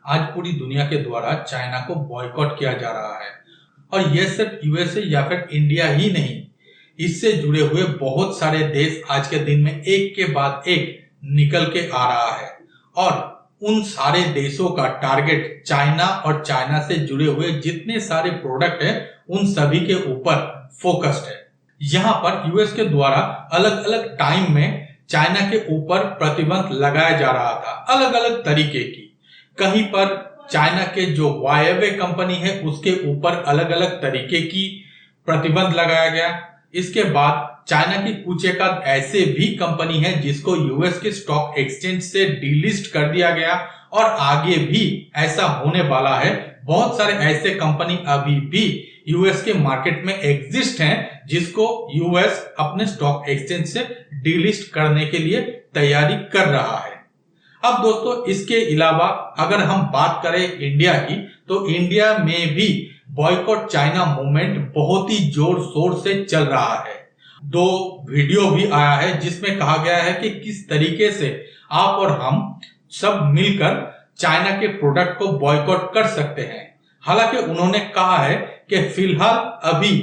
आज पूरी दुनिया के द्वारा चाइना को बॉयकॉट किया जा रहा है और यह सिर्फ यूएसए या फिर इंडिया ही नहीं, इससे जुड़े हुए बहुत सारे देश आज के दिन में एक के बाद एक निकल के आ रहा है और उन सारे देशों का टारगेट चाइना और चाइना से जुड़े हुए जितने सारे प्रोडक्ट है उन सभी के ऊपर फोकस्ड है। यहाँ पर यूएस के द्वारा अलग अलग टाइम में चाइना के ऊपर प्रतिबंध लगाया जा रहा था, अलग अलग तरीके की। कहीं पर चाइना के जो वायवे कंपनी है उसके ऊपर अलग अलग तरीके की प्रतिबंध लगाया गया। इसके बाद चाइना की कुछ एक ऐसे भी कंपनी है जिसको यूएस के स्टॉक एक्सचेंज से डीलिस्ट कर दिया गया और आगे भी ऐसा होने वाला है। बहुत सारे ऐसे कंपनी अभी भी यूएस के मार्केट में एग्जिस्ट हैं जिसको यूएस अपने स्टॉक एक्सचेंज से डीलिस्ट करने के लिए तैयारी कर रहा है। अब दोस्तों इसके अलावा अगर हम बात करें इंडिया की, तो इंडिया में भी बॉयकॉट चाइना मूवमेंट बहुत ही जोर शोर से चल रहा है। 2 वीडियो भी आया है जिसमें कहा गया है कि किस तरीके से आप और हम सब मिलकर चाइना के प्रोडक्ट को बॉयकॉट कर सकते हैं। हालांकि उन्होंने कहा है कि फिलहाल अभी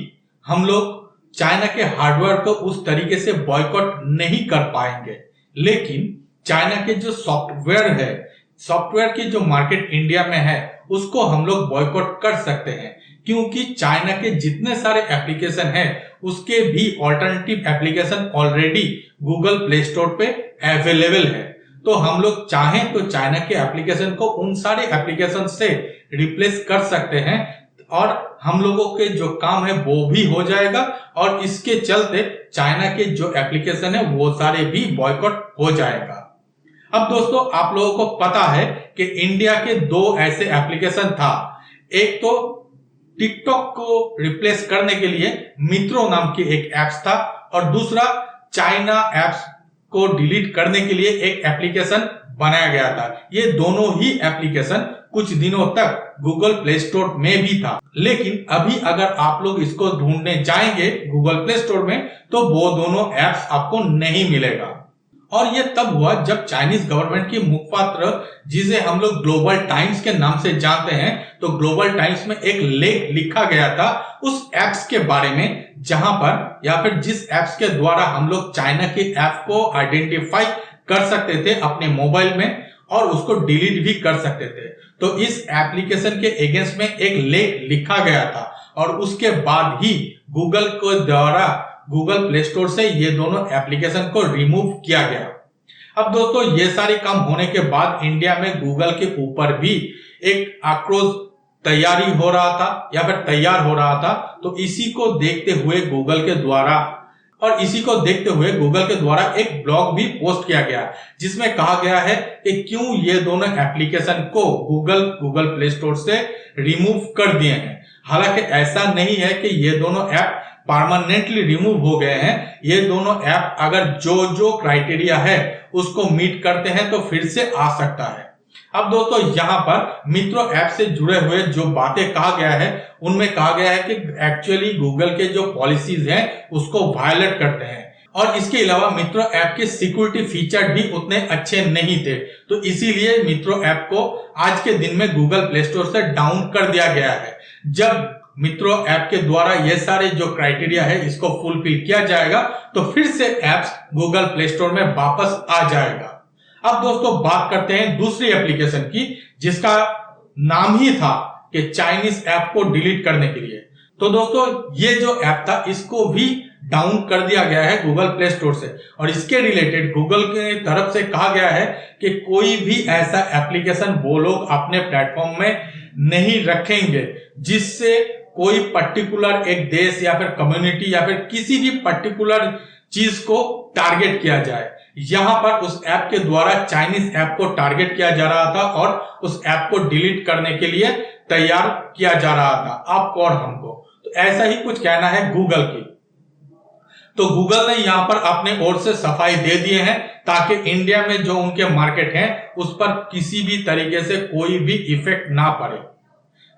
हम लोग चाइना के हार्डवेयर को उस तरीके से बॉयकॉट नहीं कर पाएंगे, लेकिन चाइना के जो सॉफ्टवेयर है, सॉफ्टवेयर की जो मार्केट इंडिया में है उसको हम लोग बॉयकॉट कर सकते हैं, क्योंकि चाइना के जितने सारे एप्लीकेशन हैं उसके भी alternative application already Google play store पे अवेलेबल है। तो हम लोग चाहें तो चाइना के एप्लीकेशन को उन सारे एप्लीकेशन से रिप्लेस कर सकते हैं और हम लोगों के जो काम है वो भी हो जाएगा और इसके चलते चाइना के जो एप्लीकेशन है वो सारे भी बॉयकॉट हो जाएगा। अब दोस्तों आप लोगों को पता है कि इंडिया के 2 ऐसे एप्लीकेशन था। एक तो टिकटॉक को रिप्लेस करने के लिए मित्रो नाम की एक एप्स था और दूसरा चाइना एप्स को डिलीट करने के लिए एक एप्लीकेशन बनाया गया था। ये दोनों ही एप्लीकेशन कुछ दिनों तक गूगल प्ले स्टोर में भी था, लेकिन अभी अगर आप लोग इसको ढूंढने जाएंगे गूगल प्ले स्टोर में तो वो दोनों एप्स आपको नहीं मिलेगा। और ये तब हुआ जब चाइनीज गवर्नमेंट की मुखपात्र, जिसे हम लोग ग्लोबल टाइम्स के नाम से जानते हैं, तो ग्लोबल टाइम्स में एक लेख लिखा गया था उस एप्स के बारे में जहां पर या फिर जिस एप्स के द्वारा हम लोग चाइना के ऐप को आइडेंटिफाई कर सकते थे अपने मोबाइल में और उसको डिलीट भी कर सकते थे। तो इस एप्लीकेशन के अगेंस्ट में एक लेख लिखा गया था और उसके बाद ही गूगल के द्वारा गूगल प्ले स्टोर से ये दोनों एप्लीकेशन को रिमूव किया गया। अब दोस्तों ये सारे काम होने के बाद इंडिया में गूगल के ऊपर भी एक आक्रोश तैयारी हो रहा था या फिर तैयार हो रहा था। तो इसी को देखते हुए गूगल के द्वारा एक ब्लॉग भी पोस्ट किया गया जिसमें कहा गया है कि क्यों ये दोनों एप्लीकेशन को गूगल प्ले स्टोर से रिमूव कर दिए हैं। हालांकि ऐसा नहीं है कि ये दोनों ऐप परमानेंटली रिमूव हो गए हैं। ये दोनों ऐप अगर जो क्राइटेरिया है उसको मीट करते हैं तो फिर से आ सकता है। अब दोस्तों यहाँ पर मित्रो ऐप से जुड़े हुए जो बातें कहा गया है उनमें कहा गया है कि एक्चुअली गूगल के जो पॉलिसीज हैं उसको वायलेट करते हैं और इसके अलावा मित्रो ऐप के सिक्योरिटी फीचर भी उतने अच्छे नहीं थे। तो इसीलिए मित्रो ऐप को आज के दिन में गूगल प्ले स्टोर से डाउन कर दिया गया है। जब मित्रो ऐप के द्वारा ये सारे जो क्राइटेरिया है इसको फुलफिल किया जाएगा तो फिर से एप्स गूगल प्ले स्टोर में वापस आ जाएगा। अब दोस्तों बात करते हैं दूसरी एप्लीकेशन की जिसका नाम ही था कि चाइनीज ऐप को डिलीट करने के लिए। तो दोस्तों ये जो ऐप था इसको भी डाउन कर दिया गया है गूगल प्ले स्टोर से और इसके रिलेटेड गूगल की तरफ से कहा गया है कि कोई भी ऐसा एप्लीकेशन वो लोग अपने प्लेटफॉर्म में नहीं रखेंगे जिससे कोई पर्टिकुलर एक देश या फिर कम्युनिटी या फिर किसी भी पर्टिकुलर चीज को टारगेट किया जाए। यहां पर उस ऐप के द्वारा चाइनीज ऐप को टारगेट किया जा रहा था और उस ऐप को डिलीट करने के लिए तैयार किया जा रहा था आपको और हमको। तो ऐसा ही कुछ कहना है गूगल की। तो गूगल ने यहां पर अपने ओर से सफाई दे दिए हैं ताकि इंडिया में जो उनके मार्केट है उस पर किसी भी तरीके से कोई भी इफेक्ट ना पड़े।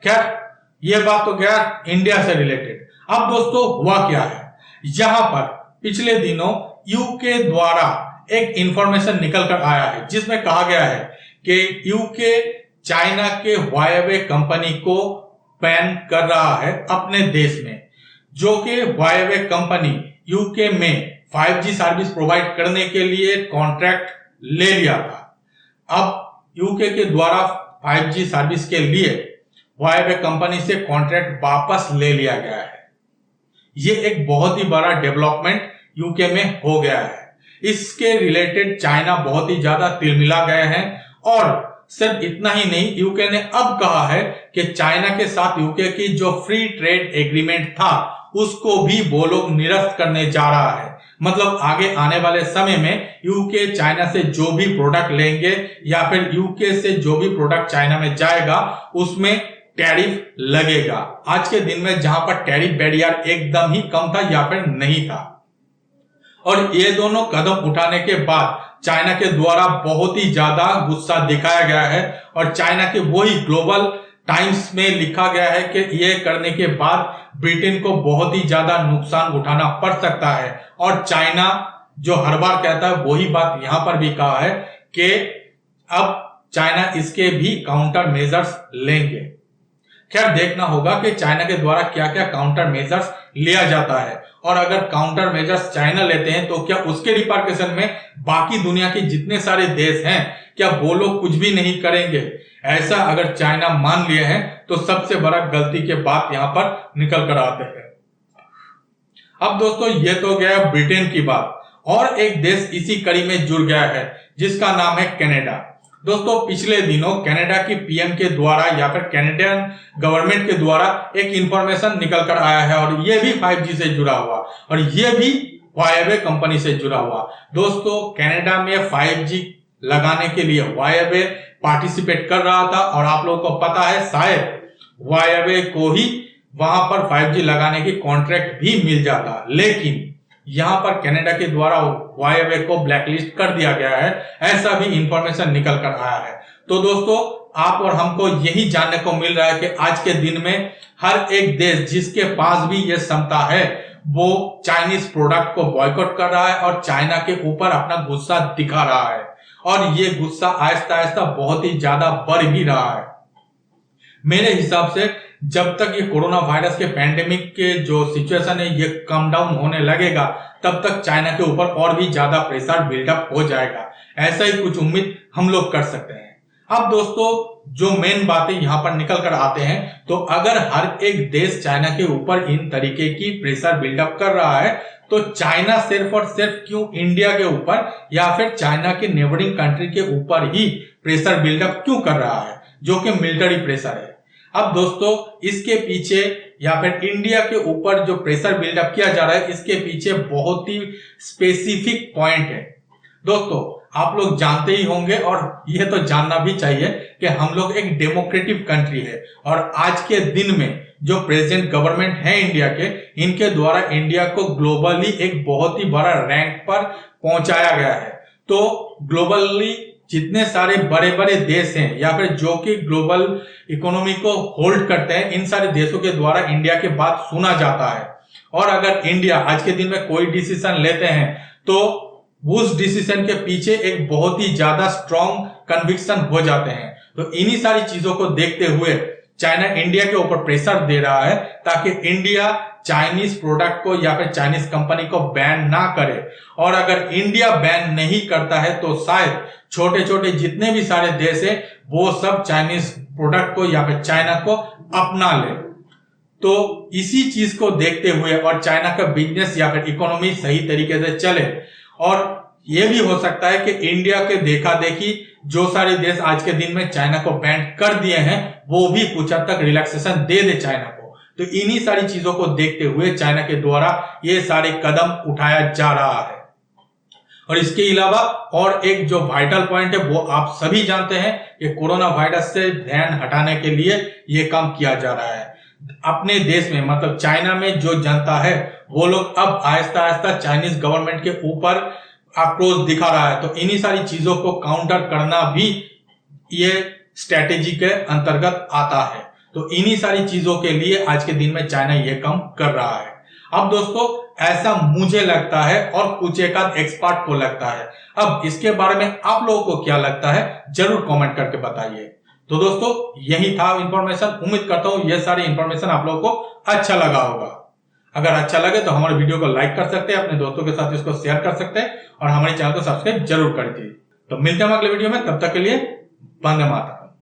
खैर ये बात तो गया इंडिया से रिलेटेड। अब दोस्तों हुआ क्या है, यहां पर पिछले दिनों यूके द्वारा एक इंफॉर्मेशन निकल कर आया है जिसमें कहा गया है कि यूके चाइना के Huawei कंपनी को बैन कर रहा है अपने देश में, जो कि Huawei कंपनी यूके में 5G सर्विस प्रोवाइड करने के लिए कॉन्ट्रैक्ट ले लिया था। अब यूके के द्वारा 5G सर्विस के लिए Huawei कंपनी से कॉन्ट्रैक्ट वापस ले लिया गया है। ये एक बहुत ही बड़ा डेवलपमेंट यूके में हो गया है। इसके रिलेटेड चाइना बहुत ही ज्यादा तिलमिला गए हैं और सिर्फ इतना ही नहीं, यूके ने अब कहा है कि चाइना के साथ यूके की जो फ्री ट्रेड एग्रीमेंट था उसको भी वो लोग निरस्त करने जा रहा है। मतलब आगे आने वाले समय में यूके चाइना से जो भी प्रोडक्ट लेंगे या फिर यूके से जो भी प्रोडक्ट चाइना में जाएगा उसमें टैरिफ लगेगा। आज के दिन में जहां पर टैरिफ बैरियर एकदम ही कम था या फिर नहीं था। और ये दोनों कदम उठाने के बाद चाइना के द्वारा बहुत ही ज्यादा गुस्सा दिखाया गया है और चाइना के वही ग्लोबल टाइम्स में लिखा गया है कि ये करने के बाद ब्रिटेन को बहुत ही ज्यादा नुकसान उठाना पड़ सकता है। और चाइना जो हर बार कहता है वही बात यहां पर भी कहा है कि अब चाइना इसके भी काउंटर मेजर्स लेंगे। खैर देखना होगा कि चाइना के द्वारा क्या क्या काउंटर मेजर्स लिया जाता है और अगर काउंटर मेजर्स चाइना लेते हैं तो क्या उसके रिपरकशन में बाकी दुनिया के जितने सारे देश हैं क्या वो लोग कुछ भी नहीं करेंगे। ऐसा अगर चाइना मान लिए हैं तो सबसे बड़ा गलती के बात यहां पर निकल कर आते हैं। अब दोस्तों ये तो गया ब्रिटेन की बात, और एक देश इसी कड़ी में जुड़ गया है जिसका नाम है कनाडा। दोस्तों पिछले दिनों कनाडा की पीएम के द्वारा या फिर कैनेडियन गवर्नमेंट के द्वारा एक इंफॉर्मेशन निकल कर आया है और ये भी 5G से जुड़ा हुआ और ये भी Huawei कंपनी से जुड़ा हुआ। दोस्तों कनाडा में 5G लगाने के लिए Huawei पार्टिसिपेट कर रहा था और आप लोगों को पता है शायद Huawei को ही वहां पर 5G लगाने की कॉन्ट्रैक्ट भी मिल जाता, लेकिन यहां पर कनाडा के द्वारा Huawei को ब्लैकलिस्ट कर दिया गया है, ऐसा भी इंफॉर्मेशन निकल कर आया है। तो दोस्तों आप और हमको यही जानने को मिल रहा है कि आज के दिन में हर एक देश जिसके पास भी ये क्षमता है वो चाइनीज प्रोडक्ट को बॉयकॉट कर रहा है और चाइना के ऊपर अपना गुस्सा दिखा रहा है और ये गुस्सा आहिस्ता आहिस्ता बहुत ही ज्यादा बढ़ भी रहा है। मेरे हिसाब से जब तक ये कोरोना वायरस के पैंडेमिक के जो सिचुएशन है ये कम डाउन होने लगेगा तब तक चाइना के ऊपर और भी ज्यादा प्रेशर बिल्डअप हो जाएगा, ऐसा ही कुछ उम्मीद हम लोग कर सकते हैं। अब दोस्तों जो मेन बातें यहाँ पर निकल कर आते हैं, तो अगर हर एक देश चाइना के ऊपर इन तरीके की प्रेशर बिल्डअप कर रहा है तो चाइना सिर्फ और सिर्फ क्यों इंडिया के ऊपर या फिर चाइना के नेबरिंग कंट्री के ऊपर ही प्रेशर बिल्डअप क्यों कर रहा है जो कि मिलिट्री प्रेशर है। अब दोस्तों इसके पीछे या फिर इंडिया के ऊपर जो प्रेशर बिल्डअप किया जा रहा है इसके पीछे बहुत ही स्पेसिफिक पॉइंट है। दोस्तों आप लोग जानते ही होंगे और यह तो जानना भी चाहिए कि हम लोग एक डेमोक्रेटिक कंट्री है और आज के दिन में जो प्रेजेंट गवर्नमेंट है इंडिया के, इनके द्वारा इंडिया को ग्लोबली एक बहुत ही बड़ा रैंक पर पहुंचाया गया है। तो ग्लोबली जितने सारे बड़े बड़े देश हैं या फिर जो कि ग्लोबल इकोनॉमी को होल्ड करते हैं, इन सारे देशों के द्वारा इंडिया की बात सुना जाता है। और अगर इंडिया आज के दिन में कोई डिसीजन लेते हैं तो उस डिसीजन के पीछे एक बहुत ही ज्यादा स्ट्रॉन्ग कन्विक्शन हो जाते हैं। तो इन्हीं सारी चीजों को देखते हुए चाइना इंडिया के ऊपर प्रेशर दे रहा है ताकि इंडिया चाइनीज प्रोडक्ट को या फिर चाइनीज कंपनी को बैन ना करे। और अगर इंडिया बैन नहीं करता है तो शायद छोटे छोटे जितने भी सारे देश हैं वो सब चाइनीज प्रोडक्ट को या फिर चाइना को अपना ले। तो इसी चीज को देखते हुए और चाइना का बिजनेस या फिर इकोनॉमी सही तरीके से चले, और ये भी हो सकता है कि इंडिया के देखा देखी जो सारे देश आज के दिन में चाइना को बैन कर दिए हैं वो भी कुछ हद तक रिलैक्सेशन दे दे चाइना को। तो इन्हीं सारी चीजों को देखते हुए चाइना के द्वारा ये सारे कदम उठाया जा रहा है। और इसके अलावा और एक जो वाइटल पॉइंट है वो आप सभी जानते हैं कि कोरोना वायरस से ध्यान हटाने के लिए ये काम किया जा रहा है। अपने देश में मतलब चाइना में जो जनता है वो लोग अब आहिस्ता आहिस्ता चाइनीज गवर्नमेंट के ऊपर आक्रोश दिखा रहा है। तो इन्हीं सारी चीजों को काउंटर करना भी ये स्ट्रेटेजी के अंतर्गत आता है। तो इन्हीं सारी चीजों के लिए आज के दिन में चाइना ये काम कर रहा है। अब दोस्तों ऐसा मुझे लगता है और कुछ एक आध एक्सपर्ट को लगता है। अब इसके बारे में आप लोगों को क्या लगता है जरूर कमेंट करके बताइए। तो दोस्तों यही था इंफॉर्मेशन। उम्मीद करता हूँ यह सारी इंफॉर्मेशन आप लोगों को अच्छा लगा होगा। अगर अच्छा लगे तो हमारे वीडियो को लाइक कर सकते हैं, अपने दोस्तों के साथ इसको शेयर कर सकते हैं और हमारे चैनल को सब्सक्राइब जरूर कर दीजिए। तो मिलते हैं अगले वीडियो में, तब तक के लिए वंदे मातरम।